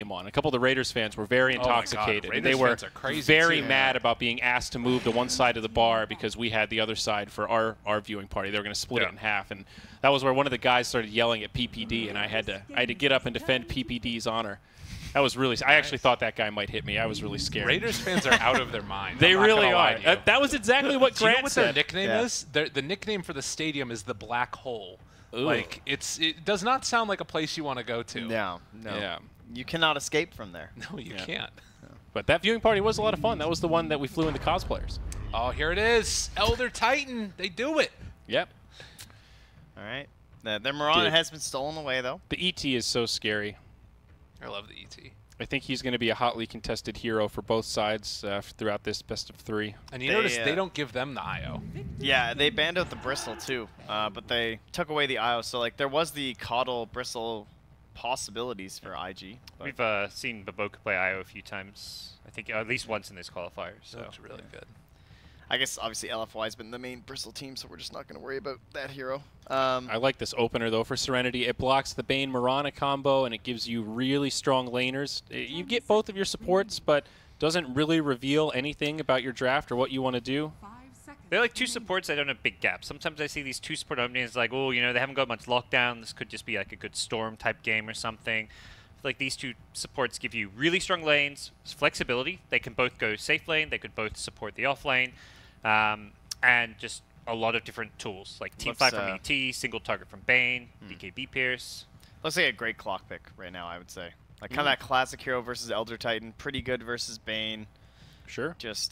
him on. A couple of the Raiders fans were very intoxicated. Raiders they were fans are crazy very too. mad about being asked to move to one side of the bar because we had the other side for our viewing party. They were going to split it in half, and that was where one of the guys started yelling at PPD, and I had to get up and defend PPD's honor. That was really. I actually thought that guy might hit me. I was really scared. Raiders fans are out of their mind. They really are. That was exactly what Grant you know what said. their nickname is? The nickname for the stadium is the Black Hole. Ooh. Like it does not sound like a place you want to go to. No. Yeah. You cannot escape from there. No, you can't. But that viewing party was a lot of fun. That was the one that we flew into cosplayers. Oh, here it is. Elder Titan. They do it. Yep. All right. Their Mirana has been stolen away, though. The ET is so scary. I love the ET. I think he's going to be a hotly contested hero for both sides throughout this best of 3. And you notice they don't give them the IO. Yeah, they banned out the Bristle too, but they took away the IO. So like there was the Caudal Bristle possibilities for IG. We've seen Baboka play IO a few times. I think at least once in this qualifier. So it's really good. I guess obviously LFY has been the main Bristle team, so we're just not going to worry about that hero. I like this opener, though, for Serenity. It blocks the Bane Mirana combo, and it gives you really strong laners. You get both of your supports, but doesn't really reveal anything about your draft or what you want to do. They're like 2 supports that don't have big gaps. Sometimes I see these 2 support openings like, oh, you know, they haven't got much lockdown. This could just be like a good Storm-type game or something. Like these 2 supports give you really strong lanes, flexibility. They can both go safe lane. They could both support the off lane. And just a lot of different tools, like Team Fight from ET, single target from Bane, BKB Pierce. Looks like a great clock pick right now, I would say. Like kind of that classic hero versus Elder Titan, pretty good versus Bane. Sure. Just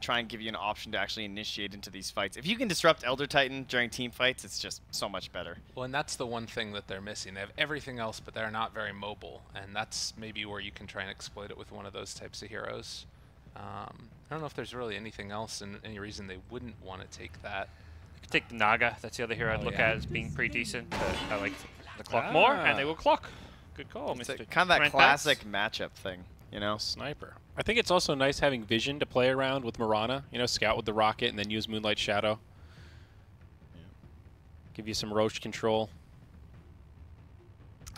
try and give you an option to actually initiate into these fights. If you can disrupt Elder Titan during team fights, it's just so much better. Well, and that's the one thing that they're missing. They have everything else, but they're not very mobile, and that's maybe where you can try and exploit it with one of those types of heroes. I don't know if there's really anything else and any reason they wouldn't want to take that. You could take the Naga. That's the other hero I'd look at as being pretty decent. I like the clock more, and they will clock. Good call, It's Mr. kind of that Grant classic Batts. matchup thing, you know? Sniper. I think it's also nice having vision to play around with Mirana. You know, scout with the rocket and then use Moonlight Shadow. Give you some Roach control.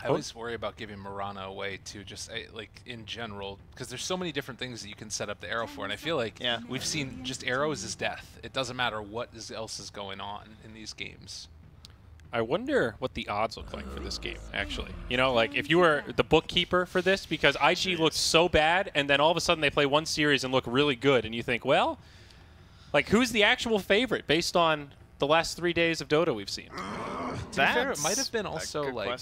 I always worry about giving Mirana away too, just like in general, because there's so many different things that you can set up the arrow for, and I feel like we've seen just arrows is death. It doesn't matter what else is going on in these games. I wonder what the odds look like for this game, actually. You know, like if you were the bookkeeper for this, because IG looks so bad, and then all of a sudden they play one series and look really good, and you think, well, like who's the actual favorite based on the last 3 days of Dota we've seen? To be fair, it might have been also like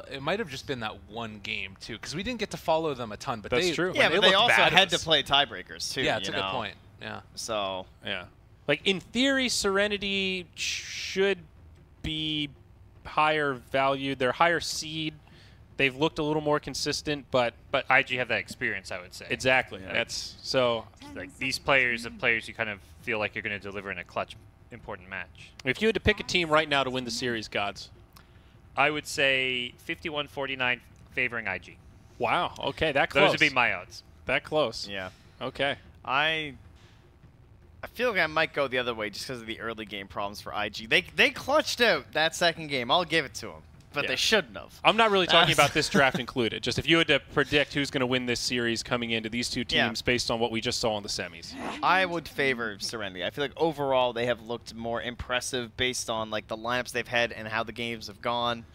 it might have just been that one game too, because we didn't get to follow them a ton. But that's true. Yeah, but they also bad had to play tiebreakers too. Yeah, it's a good point. Yeah. So yeah, like in theory, Serenity should be higher valued. They're higher seed. They've looked a little more consistent, but IG have that experience, I would say. Exactly. Yeah. That's so. Like these players, the players you kind of feel like you're going to deliver in a clutch, important match. If you had to pick a team right now to win the series, Gods, I would say 51-49 favoring IG. Wow. Okay, that close. Those would be my odds. That close. Yeah. Okay. I feel like I might go the other way just because of the early game problems for IG. They clutched out that second game. I'll give it to them. But they shouldn't have. I'm not really talking about this draft included. Just if you had to predict who's going to win this series coming into these 2 teams based on what we just saw in the semis. I would favor Serenity. I feel like overall they have looked more impressive based on like the lineups they've had and how the games have gone.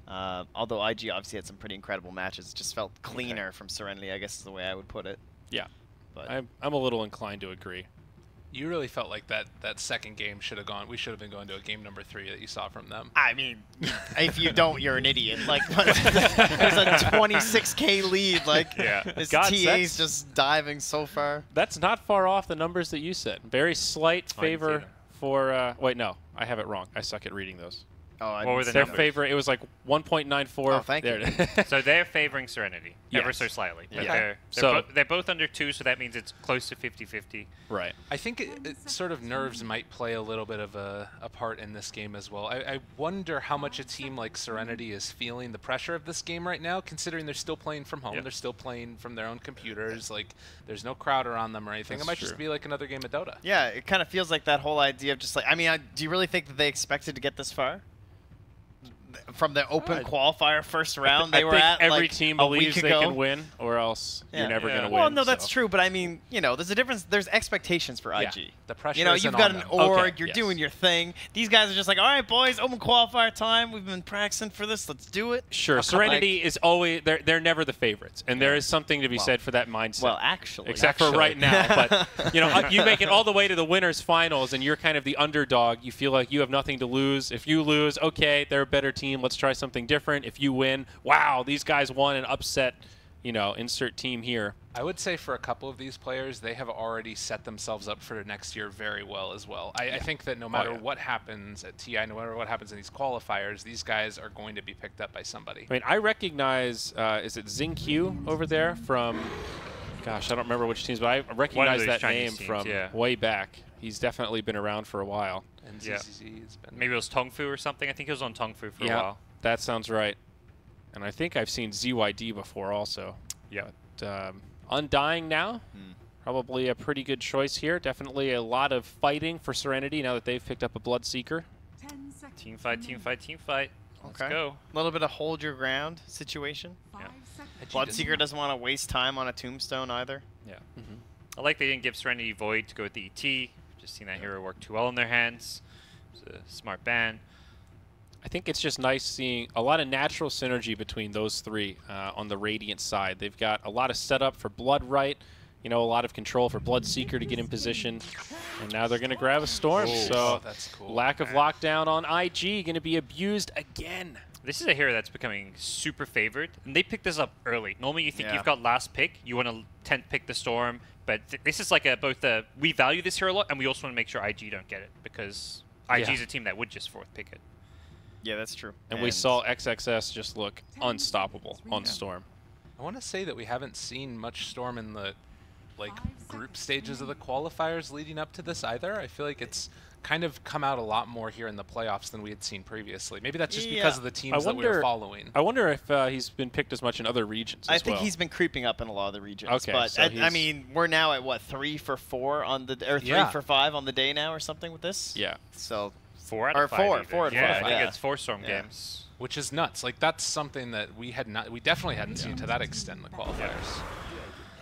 Although IG obviously had some pretty incredible matches. It just felt cleaner from Serenity, I guess is the way I would put it. Yeah. But I'm a little inclined to agree. You really felt like that second game should have gone. We should have been going to a game number 3 that you saw from them. I mean, if you don't, you're an idiot. Like, there's a 26K lead. Like, this TA's just diving so far. That's not far off the numbers that you said. Very slight favor for. Wait, no, I have it wrong. I suck at reading those. Oh, what were the their numbers? favor? It was like 1.94. Oh, thank you. It is. So they're favoring Serenity ever so slightly. But they're both under 2, so that means it's close to 50-50. Right. I think it sort of nerves might play a little bit of a part in this game as well. I wonder how much a team like Serenity is feeling the pressure of this game right now, considering they're still playing from home. They're still playing from their own computers. Like, there's no crowd around them or anything. It might just be like another game of Dota. Yeah, it kind of feels like that whole idea of just like, I mean, do you really think that they expected to get this far? from the open qualifier first round they I were think at every like team a believes week they ago. can win, or else you're never going to win. Well, no, that's so. true, but I mean, you know, there's a difference. There's expectations for IG. The pressure You know, isn't you've got on an them. org, Okay, you're yes. doing your thing. These guys are just like, all right, boys, open qualifier time. We've been practicing for this. Let's do it. Sure, Serenity is always they're never the favorites, and there is something to be said for that mindset. Well, actually. Except for right now, but you know, you make it all the way to the winners finals, and you're kind of the underdog. You feel like you have nothing to lose. If you lose, okay, they're a better team. Let's try something different. If you win, wow, these guys won and upset. You know, insert team here. I would say for a couple of these players, they have already set themselves up for next year very well as well. I think that no matter what happens at TI, no matter what happens in these qualifiers, these guys are going to be picked up by somebody. I mean, I recognize, is it XingQ over there from, gosh, I don't remember which teams, but I recognize that name teams, from way back. He's definitely been around for a while. And Yeah. ZZZ has been Maybe it was Tongfu or something. I think he was on Tongfu for a while. That sounds right. And I think I've seen ZYD before also. Yeah. But, Undying now, probably a pretty good choice here. Definitely a lot of fighting for Serenity now that they've picked up a Bloodseeker. Team fight, team fight, team fight. Let's Okay. go. A little bit of hold your ground situation. Bloodseeker doesn't want to waste time on a tombstone either. Yeah. I like they didn't give Serenity Void to go with the ET. Just seen that hero work too well in their hands. It's a smart ban. I think it's just nice seeing a lot of natural synergy between those three on the Radiant side. They've got a lot of setup for Blood Right, you know, a lot of control for Bloodseeker to get in position. And now they're going to grab a Storm. So that's cool. lack of lockdown on IG going to be abused again. This is a hero that's becoming super favored, and they picked this up early. Normally you think Yeah. you've got last pick, you want to 10th pick the Storm, but this is like we value this hero a lot, and we also want to make sure IG don't get it, because IG is a team that would just 4th pick it. Yeah, that's true. And we saw XXS just look unstoppable on Storm. I want to say that we haven't seen much Storm in the group stages of the qualifiers leading up to this either. I feel like it's kind of come out a lot more here in the playoffs than we had seen previously. Maybe that's just because of the teams that we were following. I wonder if he's been picked as much in other regions as I think he's been creeping up in a lot of the regions. Okay, but so I mean, we're now at what, 3 for 4 on the, or 3 for 5 on the day now, or something with this. Yeah. So 4 out or of 5. 4 even. 4 out of yeah, 5. I think Yeah. it's 4 Storm games. Which is nuts. Like, that's something that we definitely hadn't seen to that extent in the qualifiers.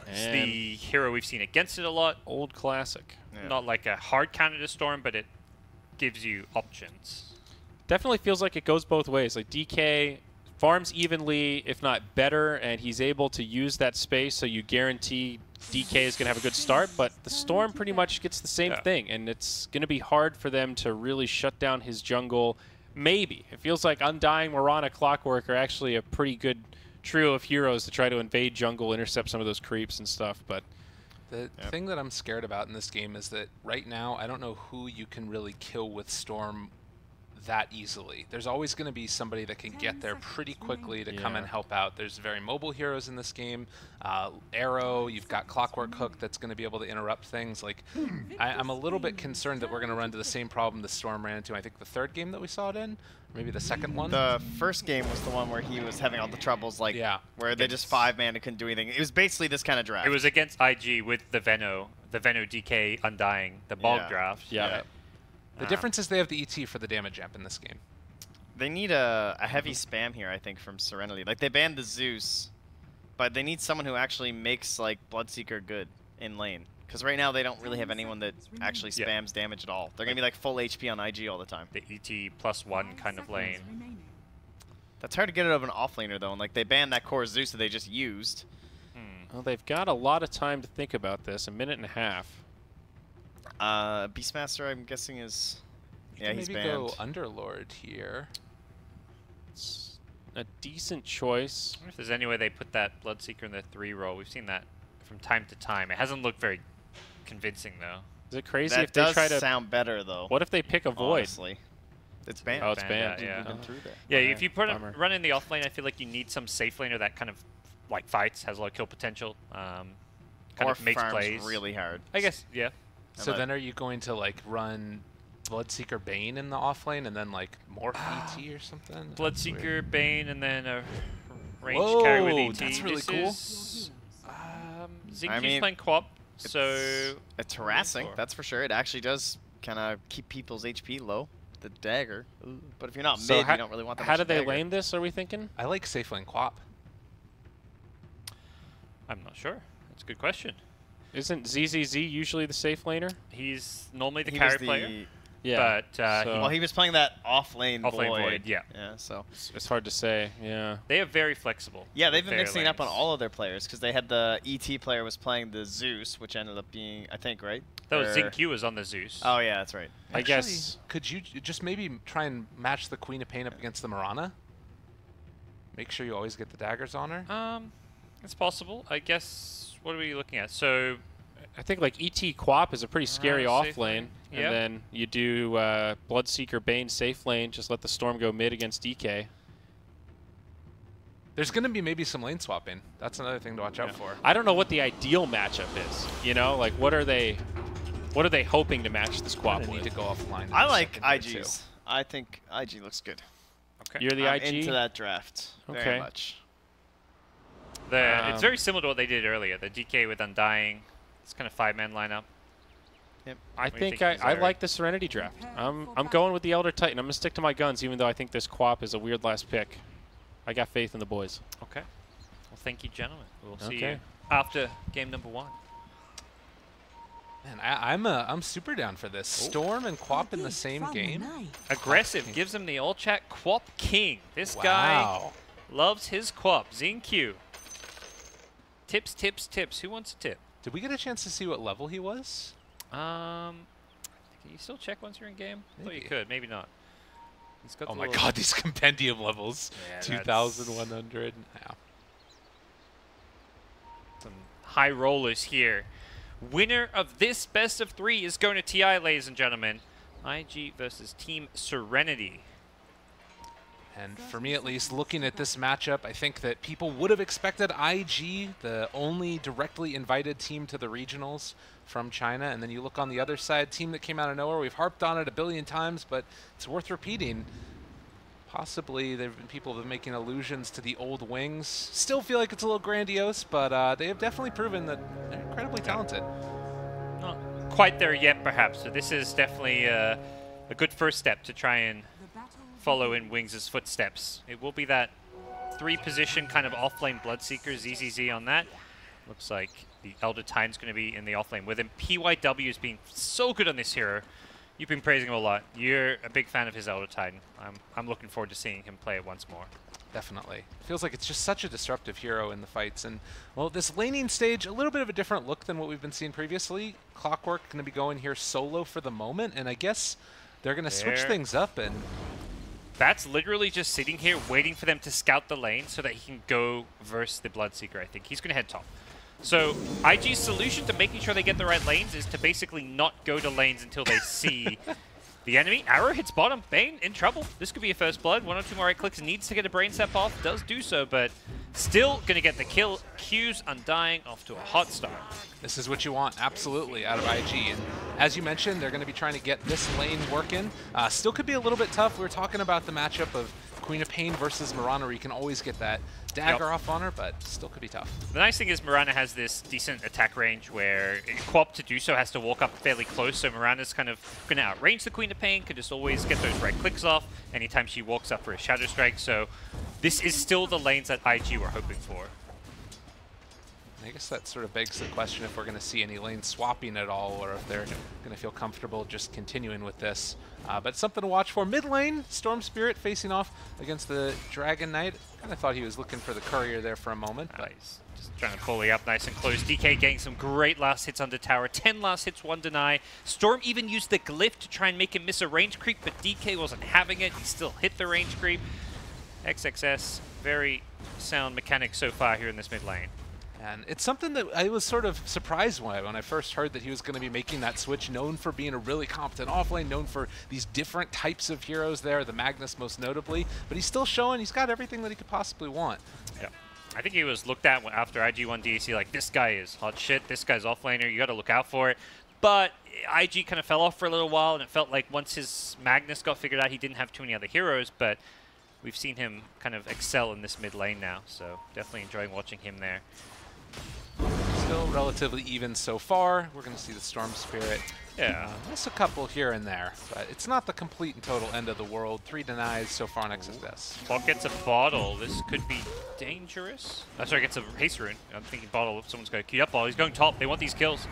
It's the hero we've seen against it a lot. Old classic. Yeah. Not like a hard counter to Storm, but it gives you options. Definitely feels like it goes both ways. Like DK farms evenly, if not better, and he's able to use that space, so you guarantee DK is going to have a good start, but the Storm pretty much gets the same thing, and it's going to be hard for them to really shut down his jungle. Maybe. It feels like Undying, Mirana, Clockwork are actually a pretty good trio of heroes to try to invade jungle, intercept some of those creeps and stuff, but The thing that I'm scared about in this game is that right now I don't know who you can really kill with Storm that easily. There's always going to be somebody that can get there pretty quickly to come and help out. There's very mobile heroes in this game. Arrow, you've got Clockwork Hook that's going to be able to interrupt things. Like, I'm a little bit concerned that we're going to run into the same problem the Storm ran into, I think, the 3rd game that we saw it in. Maybe the 2nd one. the first game was the one where he was having all the troubles, like where they just 5-man and couldn't do anything. It was basically this kind of draft. It was against IG with the Veno DK Undying, the Bog draft. yeah. The difference is they have the ET for the damage amp in this game. They need a heavy spam here, I think, from Serenity. Like, they banned the Zeus, but they need someone who actually makes, like, Bloodseeker good in lane. Because right now they don't really have anyone that actually spams damage at all. They're going to be, like, full HP on IG all the time. The ET +1 kind of lane. That's hard to get out of an offlaner, though. And, like, they banned that core Zeus that they just used. Well, they've got a lot of time to think about this, 1.5 minutes. Beastmaster, I'm guessing, is... Yeah, he's maybe banned. go Underlord here. It's a decent choice. I wonder if there's any way they put that Bloodseeker in the 3 role. We've seen that from time to time. It hasn't looked very convincing, though. Is it crazy That if they does try to... sound better, though. What if they pick a Void? Honestly. It's banned. Oh, it's banned. Yeah. We've been through that. Yeah, if you Bummer. run in the offlane, I feel like you need some safe laner that kind of like fights, has a lot of kill potential, kind Or of makes farms plays. really hard. I guess, yeah. So then are you going to, like, run Bloodseeker Bane in the offlane and then, like, Morph ET or something? Bloodseeker, Bane, and then a range Whoa, carry with ET. that's really This cool. is, XingQ's I mean, playing co-op, so... It's harassing, that's for sure. It actually does kind of keep people's HP low. the dagger. Ooh. But if you're not So mid, you don't really want that how much do they dagger. lane this, are we thinking? I like safe lane Quap. I'm not sure. That's a good question. Isn't ZZZ usually the safe laner? He's normally the He carry was the- player, Yeah. but so Well, he was playing that off-lane Off-lane void. Void, yeah. Yeah, so. it's hard to say, yeah. they are very flexible. Yeah, they've with been their mixing it up on lanes. all of their players because they had the ET player was playing the Zeus, which ended up being, I think, right? That was Or- Zinq was on the Zeus. Oh, yeah, that's right. I Actually, guess. Could you just maybe try and match the Queen of Pain up against the Mirana? Make sure you always get the daggers on her. It's possible. I guess. What are we looking at? So I think like ET Quap is a pretty scary safe off lane. lane. And then you do Bloodseeker Bane safe lane, just let the Storm go mid against DK. There's going to be maybe some lane swapping. That's another thing to watch out for. I don't know what the ideal matchup is. You know, like what are they hoping to match this Quap Gonna need with? to go offline. in I a like second here, too. IGs. I think IG looks good. okay. You're the I'm IG? into that draft Okay. very much. It's very similar to what they did earlier. The DK with Undying. It's kind of 5-man lineup. I do you think think, I Zary? like the Serenity draft. I'm going with the Elder Titan. I'm going to stick to my guns, even though I think this Quap is a weird last pick. I got faith in the boys. Okay. Well, thank you, gentlemen. We'll see Okay. you after game number 1. Man, I'm super down for this. Storm and Quap in the same game. Aggressive. Gives him the old chat Quap King. This guy Wow. loves his Quap. Zinq. Tips, tips, tips. Who wants a tip? Did we get a chance to see what level he was? Can you still check once you're in game? I thought you Maybe. could. Maybe not. He's got Oh the my little- god, these compendium levels. Yeah, 2,100. Yeah. Some high rollers here. Winner of this best of 3 is going to TI, ladies and gentlemen. IG versus Team Serenity. And for me, at least, looking at this matchup, I think that people would have expected IG, the only directly invited team to the regionals from China. And then you look on the other side, team that came out of nowhere. We've harped on it a billion times, but it's worth repeating. Possibly there have been people who have been making allusions to the old wings. Still feel like it's a little grandiose, but they have definitely proven that they're incredibly talented. Not quite there yet, perhaps. So this is definitely a good first step to try and follow in Wings' footsteps. It will be that 3-position kind of off-lane Bloodseeker, ZZZ on that. Looks like the Elder Titan's going to be in the off-lane with him. PYW has been so good on this hero. You've been praising him a lot. You're a big fan of his Elder Titan. I'm looking forward to seeing him play it once more. Definitely. Feels like it's just such a disruptive hero in the fights. And, well, this laning stage, a little bit of a different look than what we've been seeing previously. Clockwork going to be going here solo for the moment, and I guess they're going to switch There. things up. And That's literally just sitting here waiting for them to scout the lane so that he can go versus the Bloodseeker, I think. He's going to head top. So IG's solution to making sure they get the right lanes is to basically not go to lanes until they see the enemy. Arrow hits bottom. Bane in trouble. This could be a first blood. 1 or 2 more right clicks. Needs to get a brain step off. Does do so, but still going to get the kill. Q's Undying off to a hot start. this is what you want, absolutely, out of IG. And as you mentioned, they're going to be trying to get this lane working. Still could be a little bit tough. We were talking about the matchup of Queen of Pain versus Mirana, where you can always get that dagger off on her, but still could be tough. The nice thing is Mirana has this decent attack range where Quap to do so has to walk up fairly close, so Mirana's kind of going to outrange the Queen of Pain, can just always get those right clicks off anytime she walks up for a Shadow Strike, so this is still the lanes that IG were hoping for. I guess that sort of begs the question if we're going to see any lane swapping at all, or if they're going to feel comfortable just continuing with this. But something to watch for. Mid lane, Storm Spirit facing off against the Dragon Knight. Kind of thought he was looking for the courier there for a moment. But Nice. Just trying to bully up nice and close. DK getting some great last hits under tower. 10 last hits, 1 deny. Storm even used the glyph to try and make him miss a range creep, but DK wasn't having it. He still hit the range creep. XXS, very sound mechanics so far here in this mid lane. And it's something that I was sort of surprised when I first heard that he was going to be making that switch, known for being a really competent offlane, known for these different types of heroes there, the Magnus most notably, but he's still showing he's got everything that he could possibly want. Yeah. I think he was looked at after IG won DAC like, this guy is hot shit, this guy's offlaner, you got to look out for it. But IG kind of fell off for a little while, and it felt like once his Magnus got figured out, he didn't have too many other heroes, but we've seen him kind of excel in this mid lane now, so definitely enjoying watching him there. Still relatively even so far. We're going to see the Storm Spirit. Yeah. Miss a couple here and there, but it's not the complete and total end of the world. 3 denies so far on XXS. Bot gets a bottle. This could be dangerous. Oh, sorry, gets a haste rune. I'm thinking bottle. Someone's going to queue up bottle. He's going top. They want these kills.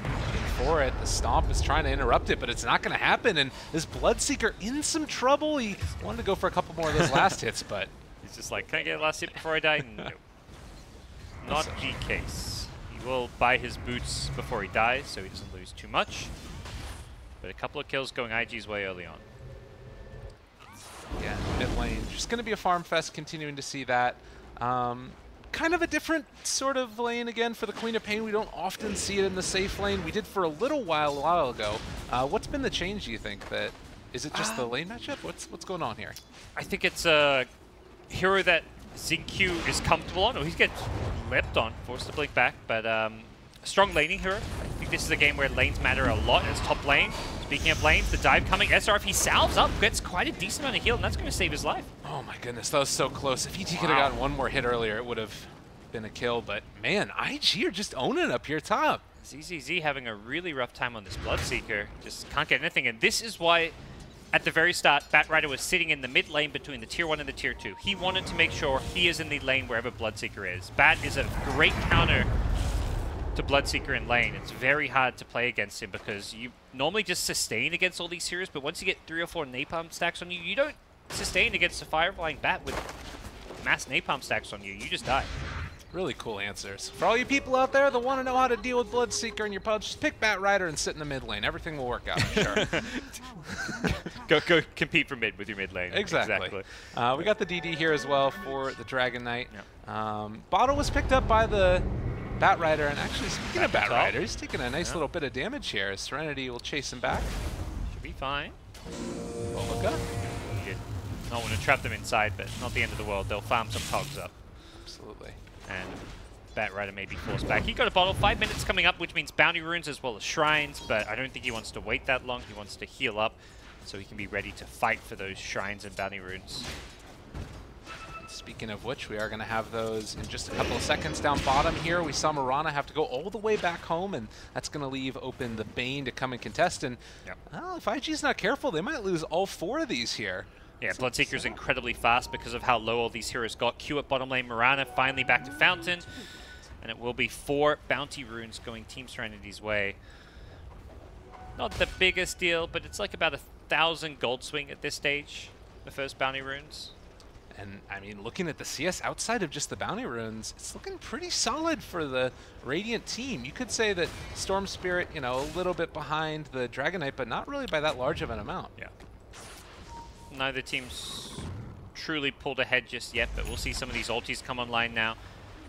For it, the Stomp is trying to interrupt it, but it's not going to happen. And this Bloodseeker in some trouble. He wanted to go for a couple more of those last hits, but He's just like, can I get a last hit before I die? No. Not the case. He will buy his boots before he dies, so he doesn't lose too much. But a couple of kills going IG's way early on. yeah, mid lane. Just going to be a farm fest, continuing to see that. Kind of a different sort of lane again for the Queen of Pain. We don't often see it in the safe lane. We did for a while ago. What's been the change, do you think? Is it just the lane matchup? What's going on here? I think it's a hero that Xingqiu is comfortable on. Oh, he gets leapt on, forced to blink back, but a strong laning hero. I think this is a game where lanes matter a lot as top lane. Speaking of lanes, the dive coming. SR, if he salves up, gets quite a decent amount of heal, and that's going to save his life. Oh my goodness, that was so close. If ET could have gotten one more hit earlier, it would have been a kill. But man, IG are just owning it up here top. ZZZ having a really rough time on this Bloodseeker. Just can't get anything. And this is why, at the very start, Batrider was sitting in the mid lane between the tier 1 and the tier 2. He wanted to make sure he is in the lane wherever Bloodseeker is. Bat is a great counter to Bloodseeker in lane. It's very hard to play against him because you normally just sustain against all these heroes, but once you get 3 or 4 napalm stacks on you, you don't sustain against a Fireflying Bat with mass napalm stacks on you. You just die. Really cool answers. For all you people out there that want to know how to deal with Bloodseeker in your pubs, just pick Batrider and sit in the mid lane. Everything will work out, I'm sure. Go compete for mid with your mid lane. Exactly. We got the DD here as well for the Dragon Knight. Yep. Bottle was picked up by the Batrider, and actually speaking of Batrider, he's taking a nice little bit of damage here. Serenity will chase him back. Should be fine. Olga. You did not want to trap them inside, but not the end of the world. They'll farm some cogs up. Absolutely. And Batrider may be forced back. He got a bottle. 5 minutes coming up, which means bounty runes as well as shrines, but I don't think he wants to wait that long. He wants to heal up so he can be ready to fight for those shrines and bounty runes. Speaking of which, we are going to have those in just a couple of seconds down bottom here. We saw Mirana have to go all the way back home, and that's going to leave open the Bane to come and contest. And well, if IG's not careful, they might lose all 4 of these here. Yeah, Bloodseeker's incredibly fast because of how low all these heroes got. Q at bottom lane, Mirana finally back to Fountain, and it will be 4 bounty runes going Team Serenity's way. Not the biggest deal, but it's like about 1,000 gold swing at this stage, the first bounty runes. And, I mean, looking at the CS outside of just the bounty runes, it's looking pretty solid for the Radiant team. You could say that Storm Spirit, you know, a little bit behind the Dragon Knight, but not really by that large of an amount. Yeah. Neither team's truly pulled ahead just yet, but we'll see some of these ultis come online now.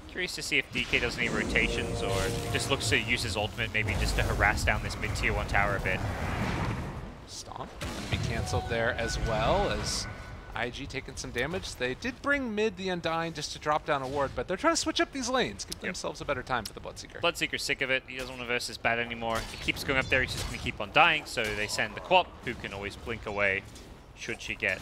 Curious to see if DK does any rotations or just looks to use his ultimate maybe just to harass down this mid-tier 1 tower a bit. Stomp going to be canceled there as well as IG taking some damage. They did bring mid the Undying just to drop down a ward, but they're trying to switch up these lanes, give themselves a better time for the Bloodseeker. Bloodseeker's sick of it. He doesn't want to versus Bat anymore. If he keeps going up there, he's just going to keep on dying, so they send the Quap, who can always blink away should she get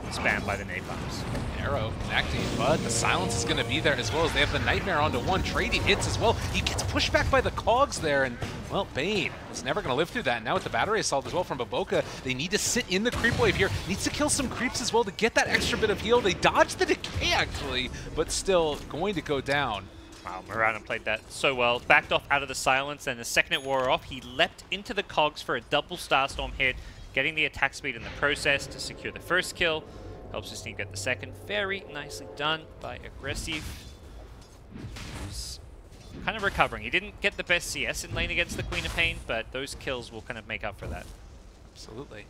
spammed by the napalms. Arrow connecting, but the silence is going to be there as well as they have the Nightmare onto 1, trading hits as well. He gets pushed back by the cogs there, and, well, Bane is never going to live through that. Now with the battery assault as well from Baboka, they need to sit in the creep wave here. Needs to kill some creeps as well to get that extra bit of heal. They dodged the decay, actually, but still going to go down. Wow, Mirana played that so well. Backed off out of the silence, and the second it wore off, he leapt into the cogs for a double Starstorm hit, getting the attack speed in the process to secure the first kill. Helps his team get the second. Very nicely done by Aggressive. He's kind of recovering. He didn't get the best CS in lane against the Queen of Pain, but those kills will kind of make up for that. Absolutely.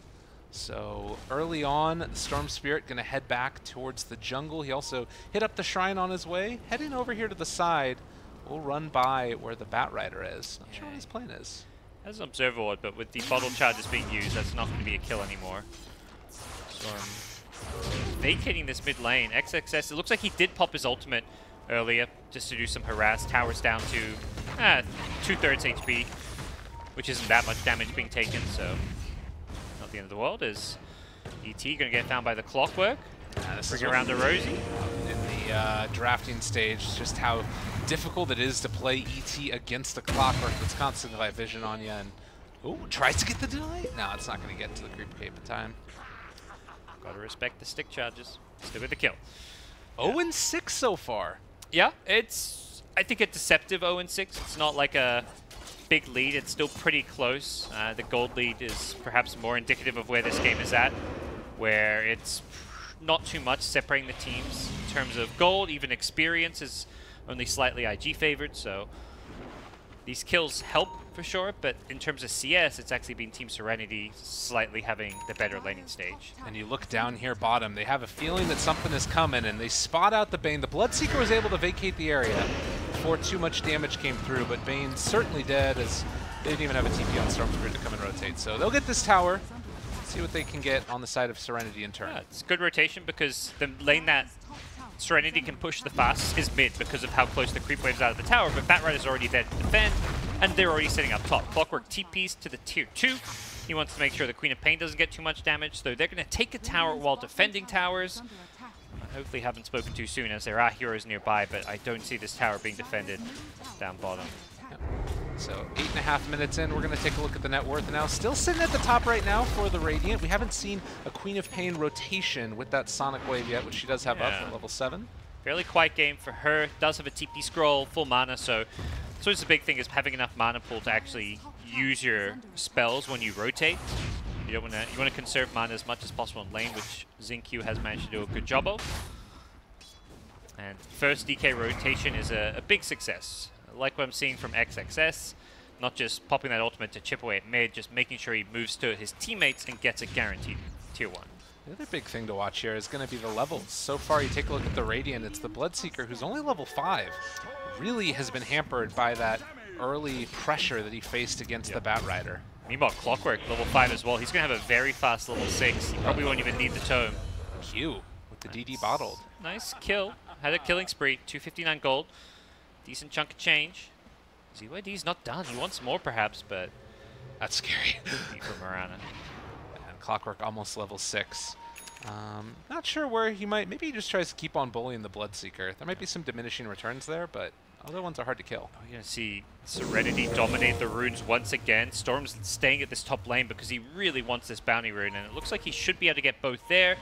So early on, the Storm Spirit going to head back towards the jungle. He also hit up the shrine on his way. Heading over here to the side, we'll run by where the Batrider is. Not sure what his plan is. As an observer ward, but with the bottle charges being used, that's not going to be a kill anymore. Storm vacating this mid lane. XXS, it looks like he did pop his ultimate earlier just to do some harass. Towers down to 2/3 HP, which isn't that much damage being taken, so not the end of the world. Is ET going to get found by the Clockwork? Bring around to Rosie. In the drafting stage, just how difficult it is to play ET against the Clockwork that's constantly by vision on you. And ooh, tries to get the deny. No, it's not going to get to the creep cape in time. Gotta respect the stick charges. Still with the kill. 0-6 so far. Yeah, I think a deceptive 0-6. It's not like a big lead. It's still pretty close. The gold lead is perhaps more indicative of where this game is at, where it's not too much separating the teams in terms of gold. Even experience is only slightly IG favored, so these kills help for sure, but in terms of CS, it's actually been Team Serenity slightly having the better laning stage. And you look down here bottom, they have a feeling that something is coming, and they spot out the Bane. The Bloodseeker was able to vacate the area before too much damage came through, but Bane's certainly dead, as they didn't even have a TP on Storm Spirit to come and rotate. So they'll get this tower, see what they can get on the side of Serenity in turn. Yeah, it's good rotation because the lane that Serenity can push the fastest is mid because of how close the creep wave's out of the tower, but Batrider's already there to defend, and they're already sitting up top. Clockwork TPs to the tier 2. He wants to make sure the Queen of Pain doesn't get too much damage, so they're going to take a tower while defending towers. I hopefully haven't spoken too soon, as there are heroes nearby, but I don't see this tower being defended down bottom. Yep. So 8.5 minutes in, we're going to take a look at the net worth now. Still sitting at the top right now for the Radiant. We haven't seen a Queen of Pain rotation with that Sonic Wave yet, which she does have up at level 7. Fairly quiet game for her. Does have a TP scroll, full mana, so it's the big thing is having enough mana pool to actually use your spells when you rotate. You want to conserve mana as much as possible in lane, which XinQ has managed to do a good job of. And first DK rotation is a big success. Like what I'm seeing from XXS, not just popping that ultimate to chip away at mid, just making sure he moves to his teammates and gets a guaranteed tier 1. The other big thing to watch here is going to be the levels. So far, you take a look at the Radiant, it's the Bloodseeker, who's only level 5, really has been hampered by that early pressure that he faced against the Batrider. Meanwhile, Clockwork, level 5 as well. He's going to have a very fast level 6. He probably won't even need the tome. Q with the DD bottled. Nice kill. Had a killing spree. 259 gold. Decent chunk of change. ZYD's not done. He wants more perhaps, but that's scary. For Marana. And Clockwork almost level 6. Not sure where he might. Maybe he just tries to keep on bullying the Bloodseeker. There might be some diminishing returns there, but other ones are hard to kill. Oh, you're going to see Serenity dominate the runes once again. Storm's staying at this top lane because he really wants this bounty rune, and it looks like he should be able to get both there.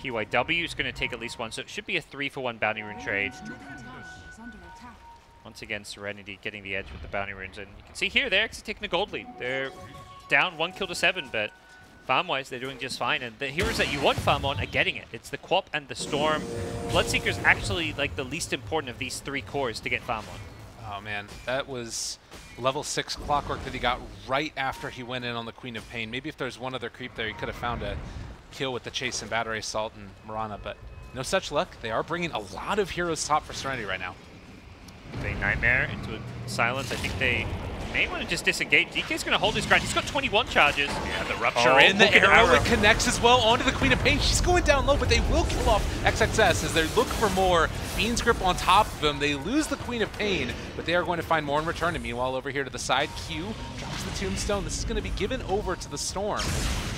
PYW is going to take at least one, so it should be a 3-for-1 bounty rune trade. Once again, Serenity getting the edge with the bounty runes, and you can see here they're actually taking a gold lead. They're down 1 kill to 7, but farm-wise they're doing just fine, and the heroes that you want farm on are getting it. It's the Quap and the Storm. Bloodseeker's actually like the least important of these 3 cores to get farm on. Oh man, that was level 6 Clockwork that he got right after he went in on the Queen of Pain. Maybe if there's one other creep there, he could have found a kill with the Chase and Battery Assault and Marana, but no such luck. They are bringing a lot of heroes top for Serenity right now. They Nightmare into a silence. I think they may want to just disengage. DK's going to hold his ground. He's got 21 charges. Yeah, the Rupture in the arrow. It connects as well onto the Queen of Pain. She's going down low, but they will kill off XXS as they look for more. Fiend's Grip on top of them. They lose the Queen of Pain, but they are going to find more in return. And meanwhile, over here to the side, Q drops the Tombstone. This is going to be given over to the Storm.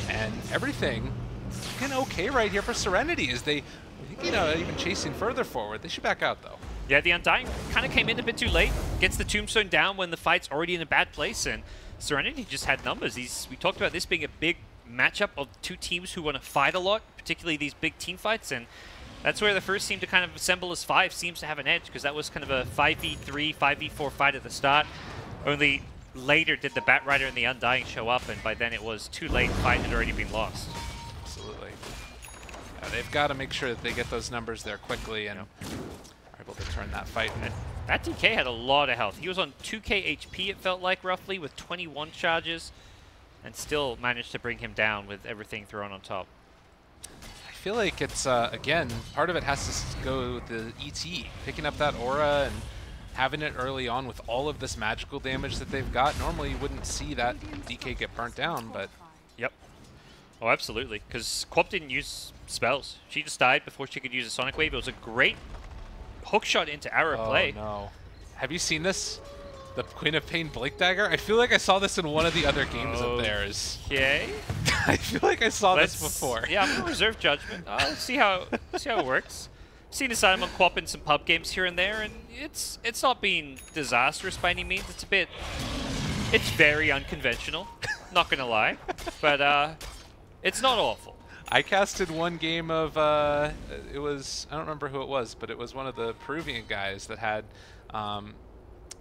And everything looking okay right here for Serenity as they, even chasing further forward. They should back out, though. Yeah, the Undying kind of came in a bit too late. Gets the Tombstone down when the fight's already in a bad place, and Serenity just had numbers. We talked about this being a big matchup of 2 teams who want to fight a lot, particularly these big team fights, and that's where the first team to kind of assemble as 5 seems to have an edge, because that was kind of a 5v3, 5v4 fight at the start. Only later did the Batrider and the Undying show up, and by then it was too late. The fight had already been lost. Absolutely. They've got to make sure that they get those numbers there quickly and are able to turn that fight. And that DK had a lot of health. He was on 2k HP, it felt like, roughly, with 21 charges, and still managed to bring him down with everything thrown on top. I feel like it's, again, part of it has to go with the ET, picking up that aura and having it early on with all of this magical damage that they've got. Normally you wouldn't see that DK get burnt down, but... Yep. Oh, absolutely, because Quap didn't use spells. She just died before she could use a Sonic Wave. It was a great hook shot into arrow play. Oh, no. Have you seen this? The Queen of Pain Blink Dagger? I feel like I saw this in one of the other games of theirs. Okay. I feel like I saw this before. Yeah, I'm going to reserve judgment. Let's see how it works. seen his item on Quap in some pub games here and there, and it's not been disastrous by any means. It's very unconventional, not gonna lie, but it's not awful. I casted one game of, it was, I don't remember who it was, but it was one of the Peruvian guys that had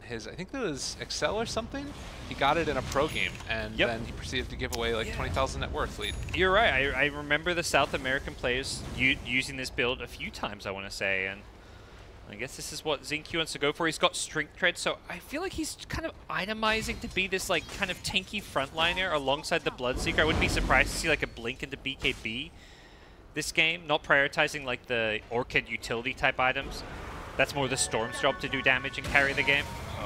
I think it was Excel or something. He got it in a pro game, and then he proceeded to give away like 20,000 net worth lead. You're right. I remember the South American players using this build a few times, I want to say, and I guess this is what Zinky wants to go for. He's got Strength Tread, so I feel like he's kind of itemizing to be this like kind of tanky frontliner alongside the Bloodseeker. I wouldn't be surprised to see like a Blink into BKB this game, not prioritizing like the Orchid utility type items. That's more the Storm's job to do damage and carry the game.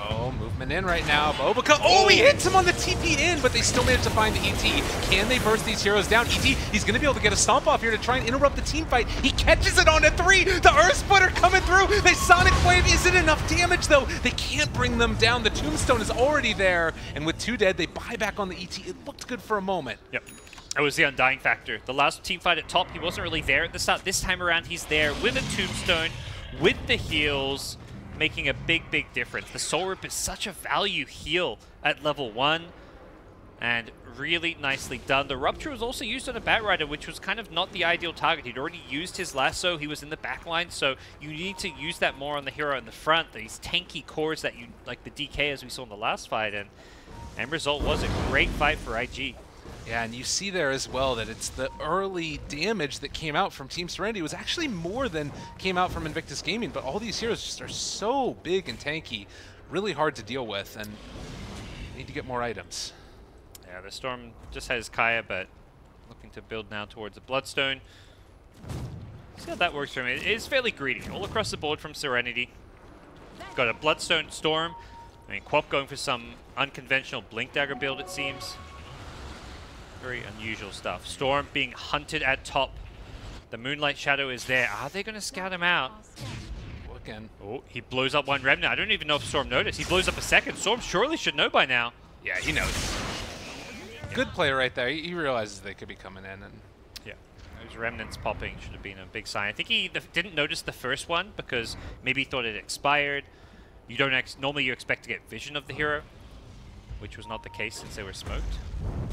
Oh, movement in right now. Bobica. Oh, he hits him on the TP in, but they still managed to find the ET. Can they burst these heroes down? ET, he's going to be able to get a stomp off here to try and interrupt the team fight. He catches it on a 3. The Earth Splitter coming through. The Sonic Wave isn't enough damage, though. They can't bring them down. The Tombstone is already there. And with 2 dead, they buy back on the ET. It looked good for a moment. Yep. It was the Undying factor. The last team fight at top, he wasn't really there at the start. This time around, he's there with a Tombstone, with the heals, making a big difference. The Soul Rip is such a value heal at level 1, and really nicely done. The Rupture was also used on a Batrider, which was kind of not the ideal target. He'd already used his lasso, he was in the back line, so you need to use that more on the hero in the front, these tanky cores that you, like the DK as we saw in the last fight, and end result was a great fight for IG. Yeah, and you see there as well that it's the early damage that came out from Team Serenity was actually more than came out from Invictus Gaming, but all these heroes just are so big and tanky, really hard to deal with, and need to get more items. Yeah, the Storm just has Kaya, but looking to build now towards the Bloodstone. See how that works for him. It is fairly greedy, all across the board from Serenity. Got a Bloodstone Storm. I mean, Quap going for some unconventional Blink Dagger build, it seems. Very unusual stuff. Storm being hunted at top. The Moonlight Shadow is there. Are they going to scout him out? Again. Oh, he blows up one Remnant. I don't even know if Storm noticed. He blows up a second. Storm surely should know by now. Yeah, he knows. Good play right there. He realizes they could be coming in. And yeah, those Remnants popping should have been a big sign. I think he didn't notice the first one because maybe he thought it expired. You don't normally you expect to get vision of the hero, which was not the case since they were smoked.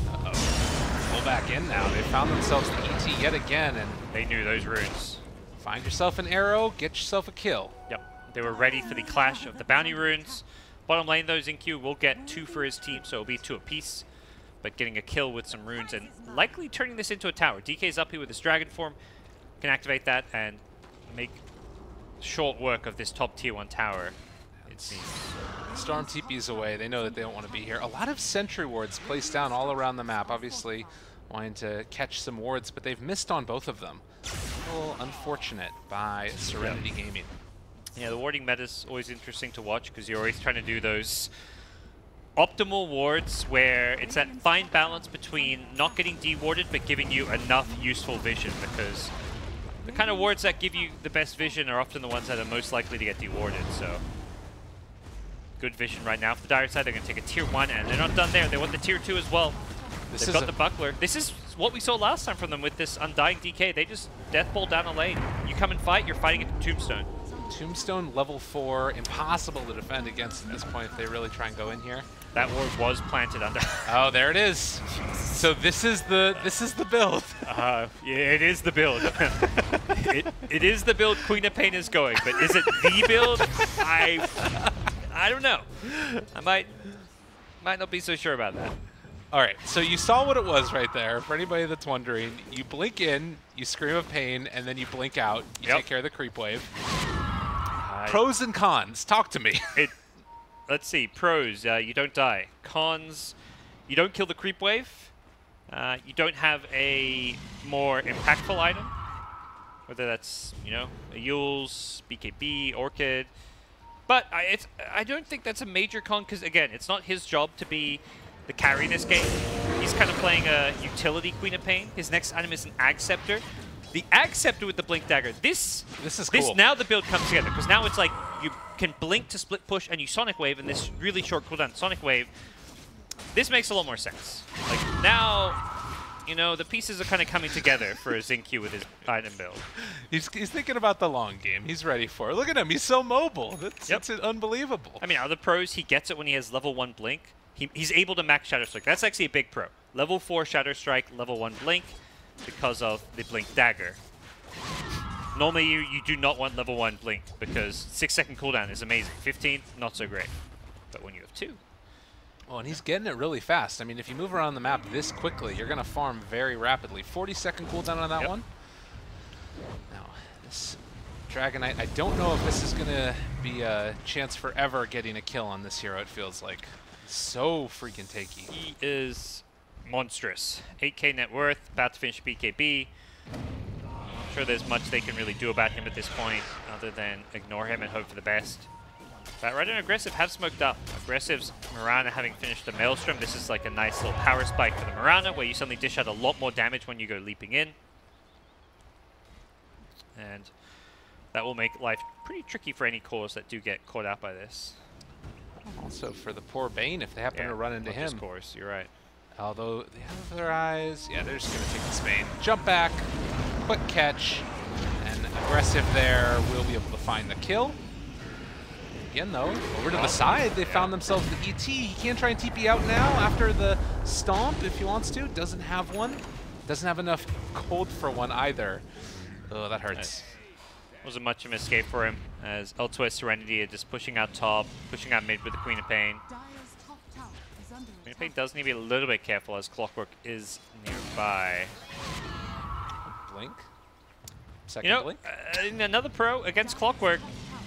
Uh-oh. Pull back in now. They found themselves the ET yet again, and they knew those runes. Find yourself an arrow, get yourself a kill. Yep. They were ready for the clash of the bounty runes. Bottom lane, though, Zinky will get 2 for his team, so it'll be 2 apiece. But getting a kill with some runes and likely turning this into a tower. DK's up here with his dragon form. Can activate that and make short work of this top tier 1 tower, it seems. Storm TP's away. They know that they don't want to be here. A lot of sentry wards placed down all around the map, obviously wanting to catch some wards, but they've missed on both of them. A little unfortunate by Serenity Gaming. Yeah, the warding meta is always interesting to watch because you're always trying to do those optimal wards where it's that fine balance between not getting dewarded but giving you enough useful vision, because the kind of wards that give you the best vision are often the ones that are most likely to get dewarded, so good vision right now. For the Dire side, they're going to take a tier 1, and they're not done there. They want the tier 2 as well. They've got the Buckler. This is what we saw last time from them with this Undying DK. They just deathball down a lane. You come and fight, you're fighting at the Tombstone. Tombstone level 4, impossible to defend against at this point if they really try and go in here. That ward was planted under. Oh, there it is. So this is the build. Yeah, it is the build. it is the build Queen of Pain is going, but is it the build? I don't know. I might not be so sure about that. All right, so you saw what it was right there. For anybody that's wondering, you blink in, you scream of pain, and then you blink out. You take care of the creep wave. Pros and cons. Talk to me. Let's see. Pros, you don't die. Cons, you don't kill the creep wave. You don't have a more impactful item. Whether that's, you know, a Yule's, BKB, Orchid. But I don't think that's a major con because, again, it's not his job to be the carry in this game. He's kind of playing a utility Queen of Pain. His next item is an Ag Scepter. The Ag Scepter with the Blink Dagger. This is cool. Now the build comes together because now it's like you can blink to split push and you Sonic Wave in this really short cooldown Sonic Wave. This makes a lot more sense. Like now you know, the pieces are kind of coming together for Xingqiu with his item build. He's thinking about the long game. He's ready for it. Look at him. He's so mobile. That's unbelievable. I mean, other pros, he gets it when he has level 1 Blink. He's able to max Shadow Strike. That's actually a big pro. Level 4 Shadow Strike, level 1 Blink because of the Blink Dagger. Normally, you do not want level 1 Blink because 6-second cooldown is amazing. 15, not so great. But when you have 2... Well, and he's getting it really fast. I mean, if you move around the map this quickly, you're going to farm very rapidly. 40-second cooldown on that one. Now, this Dragon Knight, I don't know if this is going to be a chance for ever getting a kill on this hero, it feels like. So freaking takey. He is monstrous. 8k net worth, about to finish BKB. I'm sure there's much they can really do about him at this point other than ignore him and hope for the best. Batrider and Aggressive have smoked up. Aggressive's Mirana having finished the Maelstrom. This is like a nice little power spike for the Mirana where you suddenly dish out a lot more damage when you go leaping in. And that will make life pretty tricky for any cores that do get caught out by this. Also for the poor Bane if they happen to run into him. Of course, you're right. Although they have their eyes. Yeah, they're just going to take the Spain. Jump back, quick catch, and Aggressive there will be able to find the kill. Again, though, over to the side, they found themselves the ET. He can try and TP out now after the stomp if he wants to. Doesn't have one. Doesn't have enough cold for one either. Oh, that hurts. Wasn't much of an escape for him as elsewhere Serenity are just pushing out top, pushing out mid with the Queen of Pain. Queen of Pain does need to be a little bit careful as Clockwork is nearby. Blink. Second blink. In another pro against Clockwork,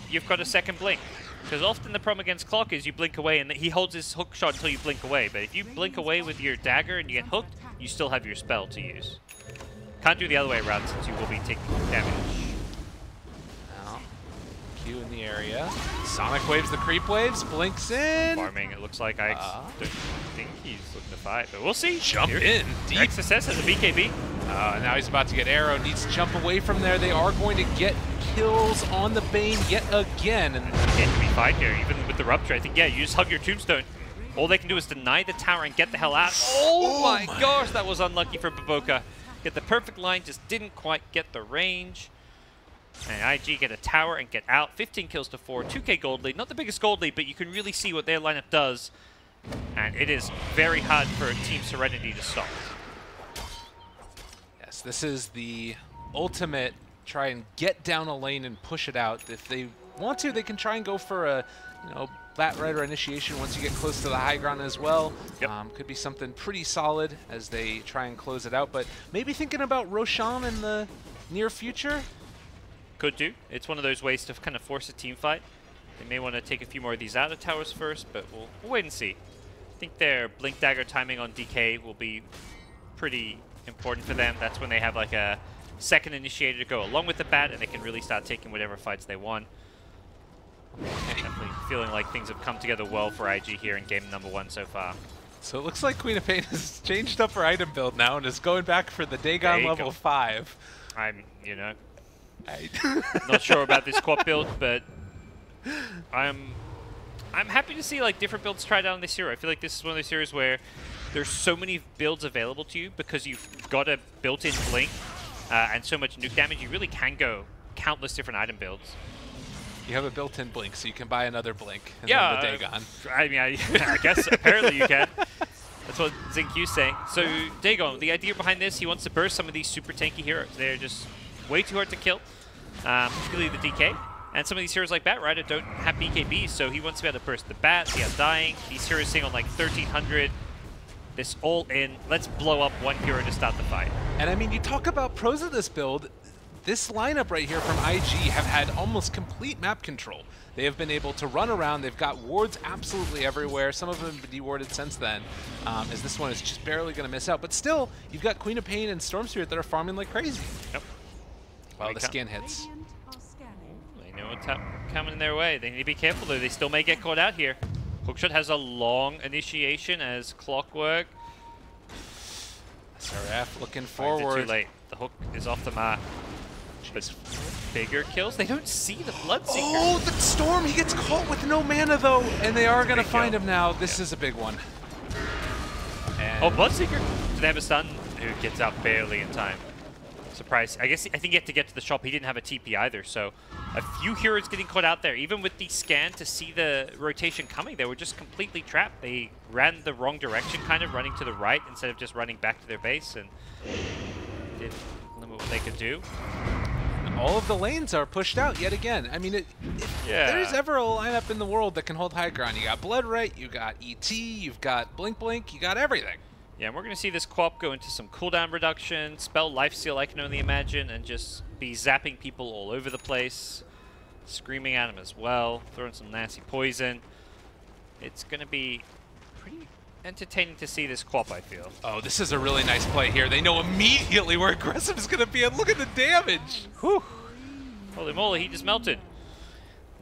you've got a second blink. Because often the problem against Clock is you blink away and he holds his hook shot until you blink away. But if you blink away with your dagger and you get hooked, you still have your spell to use. Can't do the other way around since you will be taking damage. Now, Q in the area. Sonic waves the creep waves, blinks in. Farming, it looks like. I don't think he's looking to fight, but we'll see. Jump in deep. XSS has a BKB. Now he's about to get arrow, needs to jump away from there. They are going to get kills on the Bane yet again. And can't be fine here, even with the Rupture. I think, yeah, you just hug your Tombstone. All they can do is deny the tower and get the hell out. Oh my gosh, that was unlucky for Baboka. Get the perfect line, just didn't quite get the range. And IG get a tower and get out. 15 kills to 4, 2k gold lead. Not the biggest gold lead, but you can really see what their lineup does. And it is very hard for Team Serenity to stop. Yes, this is the ultimate try and get down a lane and push it out. If they want to, they can try and go for a, Batrider initiation once you get close to the high ground as well. Yep. Could be something pretty solid as they try and close it out. But maybe thinking about Roshan in the near future? Could do. It's one of those ways to kind of force a team fight. They may want to take a few more of these outer towers first, but we'll wait and see. I think their Blink Dagger timing on DK will be pretty important for them. That's when they have like a second initiator to go along with the bat, and they can really start taking whatever fights they want. Definitely feeling like things have come together well for IG here in game number 1 so far. So it looks like Queen of Pain has changed up her item build now and is going back for the Dagon level 5. I'm, not sure about this quad build, but I'm happy to see like different builds tried out on this hero. I feel like this is one of those heroes where there's so many builds available to you because you've got a built-in blink and so much nuke damage. You really can go countless different item builds. You have a built-in blink, so you can buy another blink. And yeah, then the Dagon. I mean, I guess apparently you can. That's what Xingqiu's saying. So Dagon, the idea behind this, he wants to burst some of these super tanky heroes. They're just way too hard to kill, particularly the DK. And some of these heroes like Batrider don't have BKB, so he wants to be able to burst the bat, the Undying. These heroes sitting on like 1300. This all in. Let's blow up one hero to start the fight. And I mean, you talk about pros of this build. This lineup right here from IG have had almost complete map control. They have been able to run around. They've got wards absolutely everywhere. Some of them have been dewarded since then, as this one is just barely going to miss out. But still, you've got Queen of Pain and Storm Spirit that are farming like crazy. Yep. Well, the skin hits. They know what's coming their way. They need to be careful, though. They still may get caught out here. Hookshot has a long initiation as Clockwork. SRF looking forward. Too late. The hook is off the mark. But bigger kills? They don't see the Bloodseeker. Oh, the Storm! He gets caught with no mana, though, and they are going to find him now. This is a big one. And oh, Bloodseeker! Do they have a stun? who gets out barely in time. Surprise. I think he had to get to the shop. He didn't have a TP either, so a few heroes getting caught out there. Even with the scan to see the rotation coming, they were just completely trapped. They ran the wrong direction, kind of running to the right instead of just running back to their base, and did limit what they could do. All of the lanes are pushed out yet again. I mean, if there's ever a lineup in the world that can hold high ground, you got Bloodright, you got ET, you've got Blink Blink, you got everything. Yeah, and we're going to see this co-op go into some cooldown reduction, spell lifesteal, I can only imagine, and just be zapping people all over the place, screaming at them as well, throwing some nasty poison. It's going to be pretty entertaining to see this co-op, I feel. Oh, this is a really nice play here. They know immediately where aggressive is going to be, and look at the damage. Whew. Holy moly, he just melted.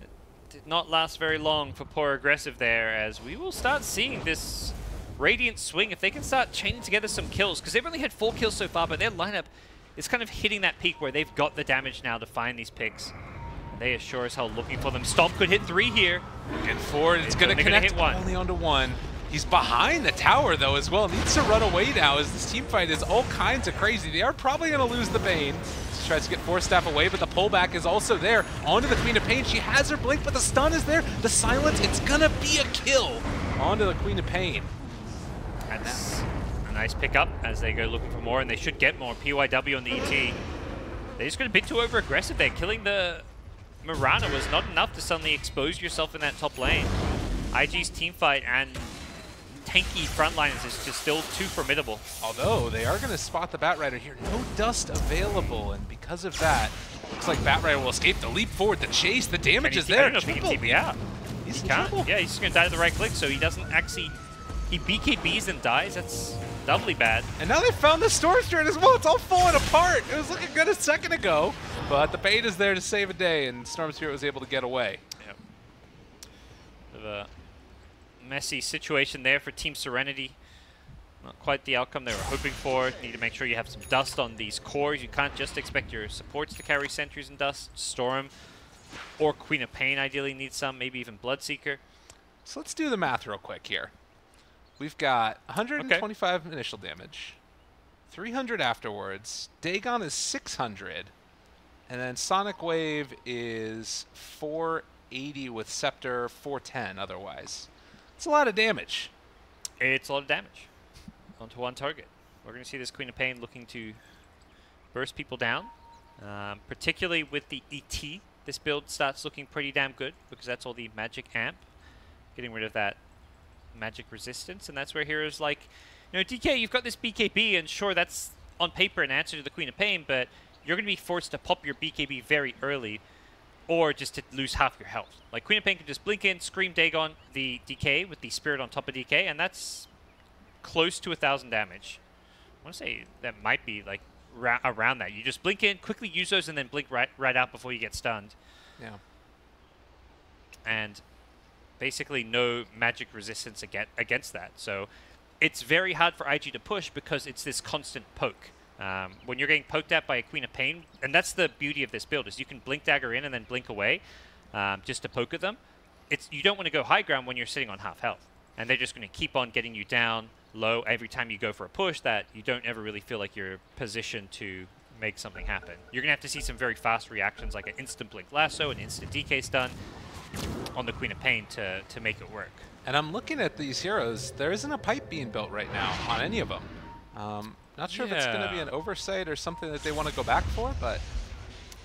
It did not last very long for poor aggressive there, as we will start seeing this Radiant swing, if they can start chaining together some kills, because they've only had 4 kills so far, but their lineup is kind of hitting that peak where they've got the damage now to find these picks. And they are sure as hell looking for them. Stomp could hit 3 here. Get forward, it's going to connect only onto 1. He's behind the tower, though, as well. Needs to run away now as this team fight is all kinds of crazy. They are probably going to lose the Bane. She tries to get Force Staff away, but the pullback is also there. Onto the Queen of Pain. She has her blink, but the stun is there. The silence, it's going to be a kill. Onto the Queen of Pain. That's a nice pickup as they go looking for more, and they should get more. PYW on the ET. They just got a bit too over-aggressive there. Killing the Mirana was not enough to suddenly expose yourself in that top lane. IG's teamfight and tanky frontliners is just still too formidable. Although they are going to spot the Batrider here. No dust available, and because of that, looks like Batrider will escape the leap forward, the chase, the damage is there. I don't know if he can TP out. He's in trouble. Yeah, he's just going to die to the right click, so he doesn't actually... He BKBs and dies. That's doubly bad. And now they found the Storm Spirit as well. It's all falling apart. It was looking good a second ago, but the bait is there to save a day, and Storm Spirit was able to get away. Yep. Bit of a messy situation there for Team Serenity. Not quite the outcome they were hoping for. Need to make sure you have some dust on these cores. You can't just expect your supports to carry sentries and dust. Storm or Queen of Pain ideally needs some, maybe even Bloodseeker. So let's do the math real quick here. We've got 125 initial damage, 300 afterwards, Dagon is 600, and then Sonic Wave is 480 with Scepter, 410 otherwise. It's a lot of damage. It's a lot of damage onto one target. We're going to see this Queen of Pain looking to burst people down, particularly with the ET. This build starts looking pretty damn good because that's all the magic amp, getting rid of that magic resistance, and that's where heroes like, DK, you've got this BKB, and sure, that's on paper an answer to the Queen of Pain, but you're going to be forced to pop your BKB very early, or just to lose half your health. Like, Queen of Pain can just blink in, scream Dagon the DK with the Spirit on top of DK, and that's close to 1,000 damage. I want to say that might be, like, around that. You just blink in, quickly use those, and then blink right out before you get stunned. Yeah. And basically no magic resistance against that. So it's very hard for IG to push because it's this constant poke. When you're getting poked at by a Queen of Pain, and that's the beauty of this build, is you can blink dagger in and then blink away just to poke at them. You don't want to go high ground when you're sitting on half health. And they're just going to keep on getting you down low every time you go for a push that you don't ever really feel like you're positioned to make something happen. You're going to have to see some very fast reactions like an instant blink lasso, an instant DK stun on the Queen of Pain to make it work. And I'm looking at these heroes. There isn't a pipe being built right now on any of them. Not sure if it's going to be an oversight or something that they want to go back for, but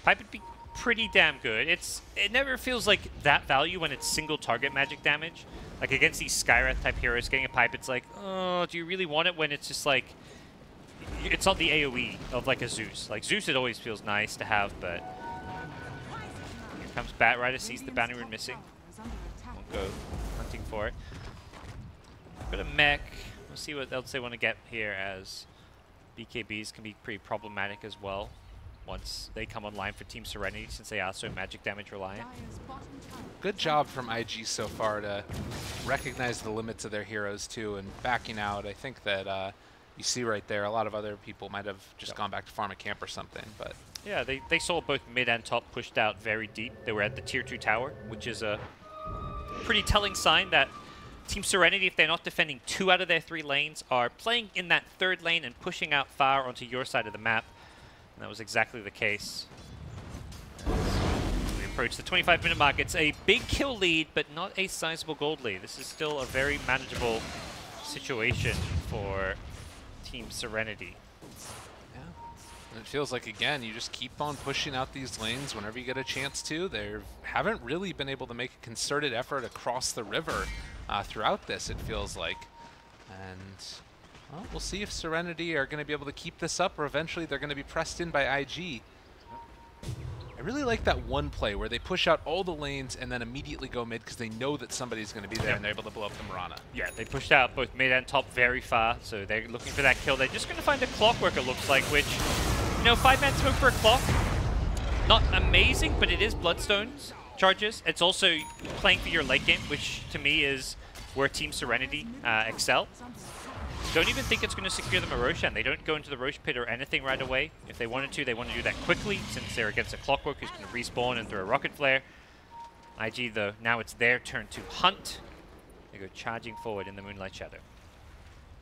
pipe would be pretty damn good. It never feels like that value when it's single target magic damage. Like against these Skywrath type heroes, getting a pipe, it's like, oh, do you really want it when it's just like, it's not the AoE of like a Zeus. Like Zeus, it always feels nice to have, but here comes Batrider, sees the bounty rune missing. Won't go hunting for it. Got a mech. We'll see what else they want to get here, as BKBs can be pretty problematic as well once they come online for Team Serenity, since they are so magic damage reliant. Good job from IG so far to recognize the limits of their heroes too, and backing out. I think that you see right there, a lot of other people might have just gone back to farm a camp or something, but yeah, they saw both mid and top pushed out very deep. They were at the tier 2 tower, which is a pretty telling sign that Team Serenity, if they're not defending 2 out of their 3 lanes, are playing in that 3rd lane and pushing out far onto your side of the map. And that was exactly the case. As we approach the 25-minute mark, it's a big kill lead, but not a sizable gold lead. This is still a very manageable situation for Team Serenity. And it feels like, again, you just keep on pushing out these lanes whenever you get a chance to. They haven't really been able to make a concerted effort across the river throughout this, it feels like. And well, we'll see if Serenity are going to be able to keep this up, or eventually they're going to be pressed in by IG. I really like that one play where they push out all the lanes and then immediately go mid because they know that somebody's going to be there and they're able to blow up the Mirana. Yeah, they pushed out both mid and top very far, so they're looking for that kill. They're just going to find a Clockwork, it looks like, which, you know, 5-man smoke for a clock, not amazing, but it is Bloodstone's charges. It's also playing for your late game, which to me is where Team Serenity excel. Don't even think it's going to secure them a Roshan. They don't go into the Rosh pit or anything right away. If they wanted to, they want to do that quickly, since they're against a Clockwork who's going to respawn and throw a Rocket Flare. IG, though, now it's their turn to hunt. They go charging forward in the Moonlight Shadow.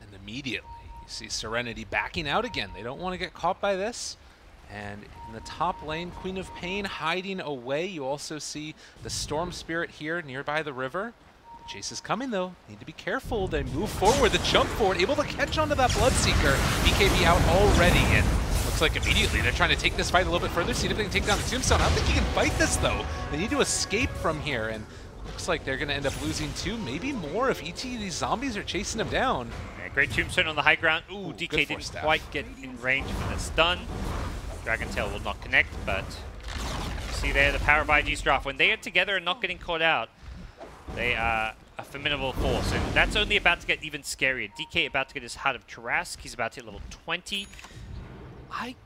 And immediately, you see Serenity backing out again. They don't want to get caught by this. And in the top lane, Queen of Pain hiding away. You also see the Storm Spirit here nearby the river. The chase is coming, though. Need to be careful. They move forward, the jump forward, able to catch onto that Bloodseeker. BKB out already, and looks like immediately they're trying to take this fight a little bit further, see if they can take down the Tombstone. I don't think you can fight this, though. They need to escape from here, and looks like they're going to end up losing 2, maybe more if these zombies are chasing them down. Yeah, great Tombstone on the high ground. Ooh, DK didn't quite get in range for the stun. Dragon Tail will not connect, but you see there the power of IG's draft. When they are together and not getting caught out, they are a formidable force, and that's only about to get even scarier. DK about to get his Heart of Trask. He's about to hit level 20. I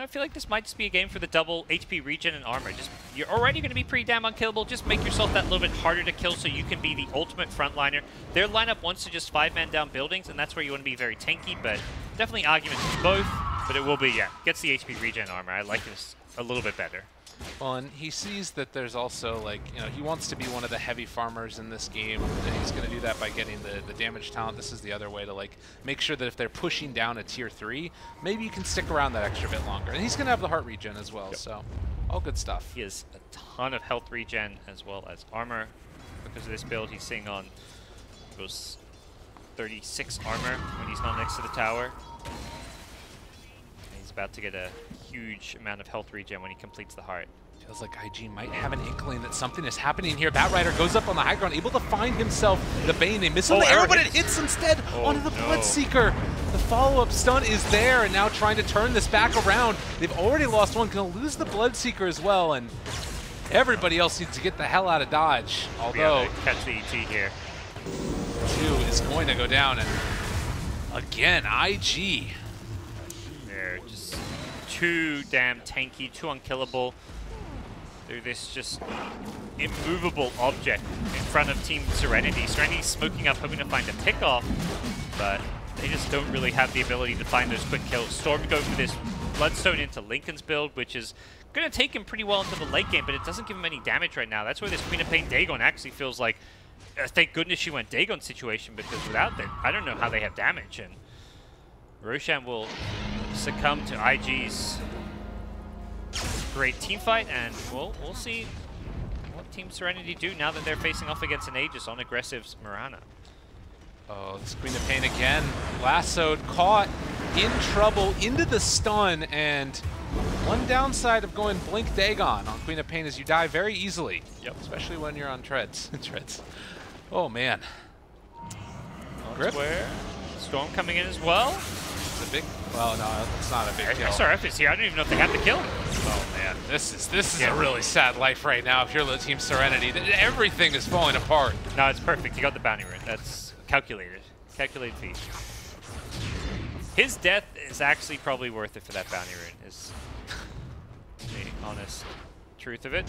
feel like this might just be a game for the double HP regen and armor. You're already going to be pretty damn unkillable. Just make yourself that little bit harder to kill so you can be the ultimate frontliner. Their lineup wants to just 5-man down buildings, and that's where you want to be very tanky, but definitely arguments for both. But it will be, yeah, gets the HP regen armor. I like this a little bit better. Well, and he sees that there's also, like, you know, he wants to be one of the heavy farmers in this game, and he's going to do that by getting the damage talent. This is the other way to, like, make sure that if they're pushing down a tier 3, maybe you can stick around that extra bit longer. And he's going to have the heart regen as well, so all good stuff. He has a ton of health regen as well as armor. Because of this build, he's seeing on goes 36 armor when he's not next to the tower. About to get a huge amount of health regen when he completes the heart. Feels like IG might have an inkling that something is happening here. Batrider goes up on the high ground, able to find himself the Bane. They miss on the arrow, but it hits instead onto the Bloodseeker. The follow-up stun is there, and now trying to turn this back around. They've already lost one, gonna lose the Bloodseeker as well, and everybody else needs to get the hell out of Dodge. Although, catch the ET here. 2 is going to go down, and again, IG. They're just too damn tanky, too unkillable. They're this just immovable object in front of Team Serenity. Serenity's smoking up, hoping to find a pick-off, but they just don't really have the ability to find those quick kills. Storm go for this Bloodstone into Lincoln's build, which is going to take him pretty well into the late game, but it doesn't give him any damage right now. That's where this Queen of Pain Dagon actually feels like, thank goodness she went Dagon situation, because without that, I don't know how they have damage. And Roshan will succumb to IG's great team fight, and we'll see what Team Serenity do now that they're facing off against an Aegis on aggressive Mirana. Oh, this Queen of Pain again. Lassoed, caught, in trouble, into the stun, and one downside of going Blink Dagon on Queen of Pain is you die very easily. Yep. Especially when you're on treads. Oh, man. Grip. Storm coming in as well. It's a big, well, no, it's not a big kill. SRF is here. I don't even know if they have to kill him. Oh, man. This is a really sad life right now if you're the Team Serenity. Everything is falling apart. No, it's perfect. He got the bounty rune. That's calculated. Calculated feat. His death is actually probably worth it for that bounty rune, is the honest truth of it.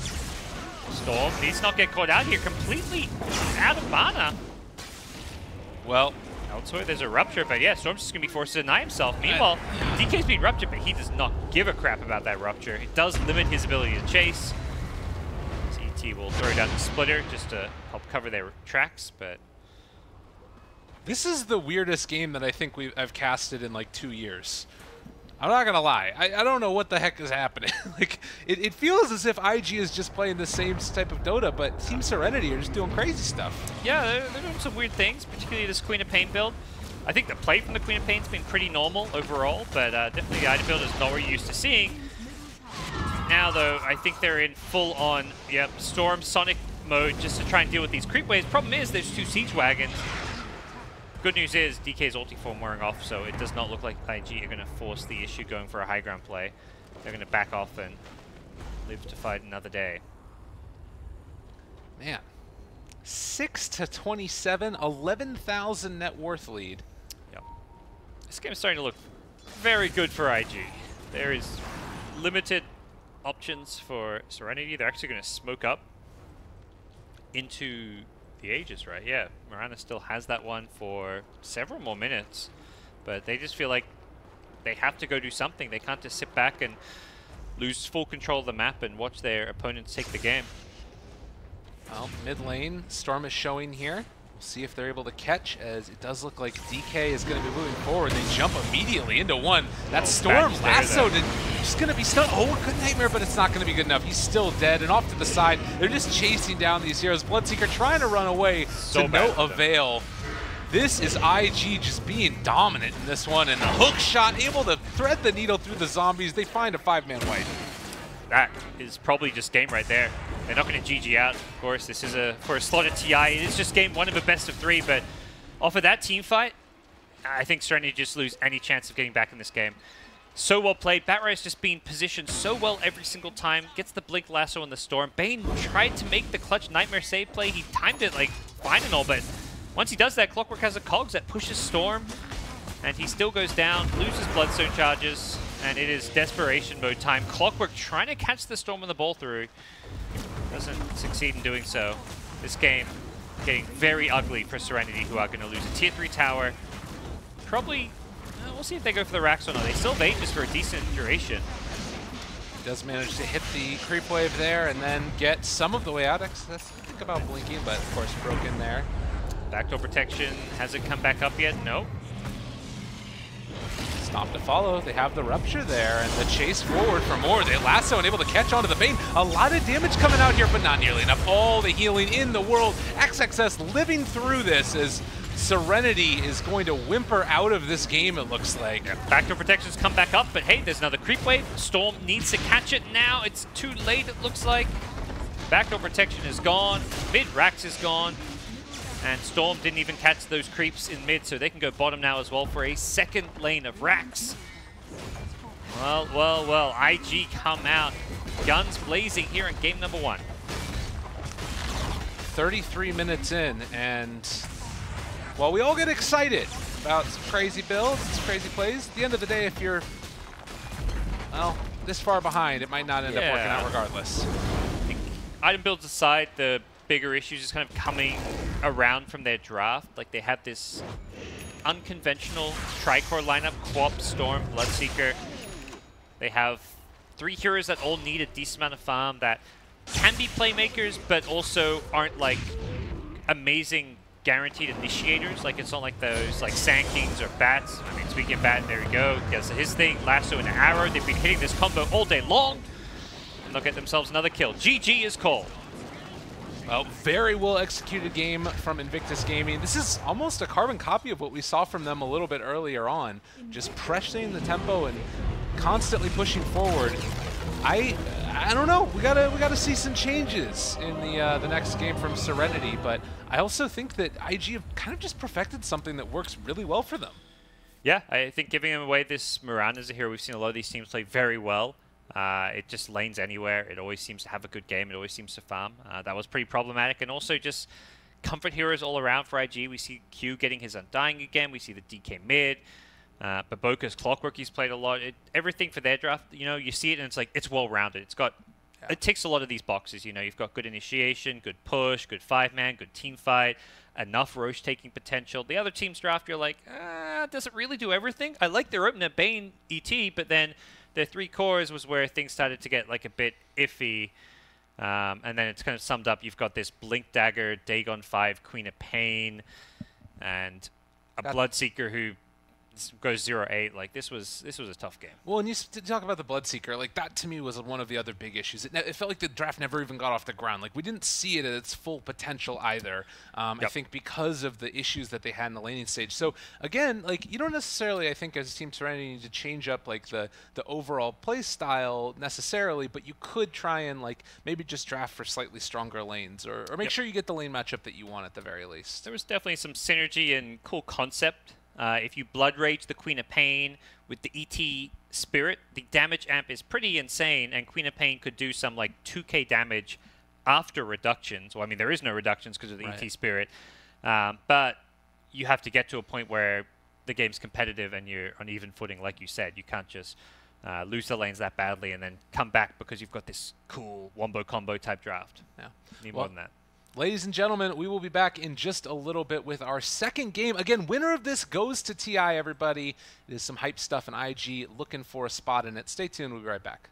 Storm needs to not get caught out here. Completely out of mana. Well, elsewhere, there's a rupture, but yeah, Storm's just going to be forced to deny himself. Meanwhile, DK's being ruptured, but he does not give a crap about that rupture. It does limit his ability to chase. CT will throw down the splitter just to help cover their tracks, but This is the weirdest game that I think I've casted in like 2 years. I'm not gonna lie. I don't know what the heck is happening. Like it feels as if IG is just playing the same type of Dota, but Team Serenity are just doing crazy stuff. Yeah, they're doing some weird things, particularly this Queen of Pain build. I think the play from the Queen of Pain's been pretty normal overall, but definitely the item build is not what you're used to seeing. Now, though, I think they're in full-on Storm Sonic mode just to try and deal with these creep waves. Problem is, there's 2 Siege Wagons. Good news is DK's ulti form wearing off, so it does not look like IG are going to force the issue going for a high ground play. They're going to back off and live to fight another day. Man, 6-27, 11,000 net worth lead. Yep. This game is starting to look very good for IG. There is limited options for Serenity. They're actually going to smoke up into the Aegis, right? Yeah, Mirana still has that one for several more minutes, but they just feel like they have to go do something. They can't just sit back and lose full control of the map and watch their opponents take the game. Well, mid lane, Storm is showing here. We'll see if they're able to catch, as it does look like DK is going to be moving forward. They jump immediately into one. That Storm lassoed and just going to be stunned. Oh, good Nightmare, but it's not going to be good enough. He's still dead, and off to the side. They're just chasing down these heroes. Bloodseeker trying to run away to no avail. This is IG just being dominant in this one, and the hook shot able to thread the needle through the zombies. They find a 5-man wipe. That is probably just game right there. They're not going to GG out, of course. This is for a slotted TI. It is just game 1 of a best of 3, but off of that team fight, I think Serenity just lose any chance of getting back in this game. So well played. Batrai's just being positioned so well every single time. Gets the Blink Lasso in the Storm. Bane tried to make the clutch Nightmare save play. He timed it like fine and all, but once he does that, Clockwork has a cogs that pushes Storm, and he still goes down, loses Bloodstone charges, and it is desperation mode time. Clockwork trying to catch the Storm with the ball through. Doesn't succeed in doing so. This game getting very ugly for Serenity, who are going to lose a tier 3 tower. Probably, we'll see if they go for the racks or not. They still have Aegis for a decent duration. He does manage to hit the creep wave there and then get some of the way out. That's think about blinking, but of course broke in there. Backdoor protection, has it come back up yet? No. Stop to follow. They have the rupture there, and the chase forward for more. They lasso and able to catch onto the Bane. A lot of damage coming out here, but not nearly enough. All the healing in the world. XXS living through this as Serenity is going to whimper out of this game, it looks like. Yeah, backdoor protections come back up, but hey, there's another creep wave. Storm needs to catch it now. It's too late, it looks like. Backdoor protection is gone. Mid-Rax is gone. And Storm didn't even catch those creeps in mid, so they can go bottom now as well for a second lane of Rax. Well, IG come out. Guns blazing here in game number 1. 33 minutes in, and while we all get excited about some crazy builds, some crazy plays, at the end of the day, if you're, well, this far behind, it might not end up working out regardless. I think item builds aside, the bigger issues is kind of coming around from their draft. Like, they have this unconventional tri-core lineup: Quap, Storm, Bloodseeker. They have 3 heroes that all need a decent amount of farm that can be playmakers, but also aren't like amazing guaranteed initiators. Like, it's not like those like Sand Kings or Bats. I mean, speaking of Bat, there we go. Does his thing, Lasso and Arrow. They've been hitting this combo all day long, and they'll get themselves another kill. GG is called. Well, very well executed game from Invictus Gaming. This is almost a carbon copy of what we saw from them a little bit earlier on. Just pressing the tempo and constantly pushing forward. I don't know. We gotta see some changes in the next game from Serenity, but I also think that IG have kind of just perfected something that works really well for them. Yeah, I think giving away this Mirana as a hero, we've seen a lot of these teams play very well. It just lanes anywhere. It always seems to have a good game. It always seems to farm. That was pretty problematic. And also just comfort heroes all around for IG. We see Q getting his Undying again. We see the DK mid. Baboka's Clockwork he's played a lot. Everything for their draft, you know, you see it and it's like, it's well-rounded. It's got, it ticks a lot of these boxes. You know, you've got good initiation, good push, good 5-man, good team fight, enough Roche taking potential. The other team's draft, you're like, does it really do everything? I like their opener Bane ET, but then their 3 cores was where things started to get like a bit iffy. And then it's kind of summed up. You've got this Blink Dagger, Dagon 5, Queen of Pain, and a Bloodseeker who goes 0-8. Like this was a tough game. Well, and you talk about the Bloodseeker, like that to me was one of the other big issues. It felt like the draft never even got off the ground. Like we didn't see it at its full potential either. I think because of the issues that they had in the laning stage. So again, like you don't necessarily, I think, as Team Serenity need to change up like the overall play style necessarily, but you could try and like maybe just draft for slightly stronger lanes, or make sure you get the lane matchup that you want at the very least. There was definitely some synergy and cool concept. If you Blood Rage the Queen of Pain with the ET Spirit, the damage amp is pretty insane, and Queen of Pain could do some like 2k damage after reductions. Well, I mean, there is no reductions because of the ET Spirit, but you have to get to a point where the game's competitive and you're on even footing, like you said. You can't just lose the lanes that badly and then come back because you've got this cool wombo combo type draft. Yeah, need more than that. Ladies and gentlemen, we will be back in just a little bit with our second game. Again, winner of this goes to TI, everybody. There's some hype stuff, and IG looking for a spot in it. Stay tuned. We'll be right back.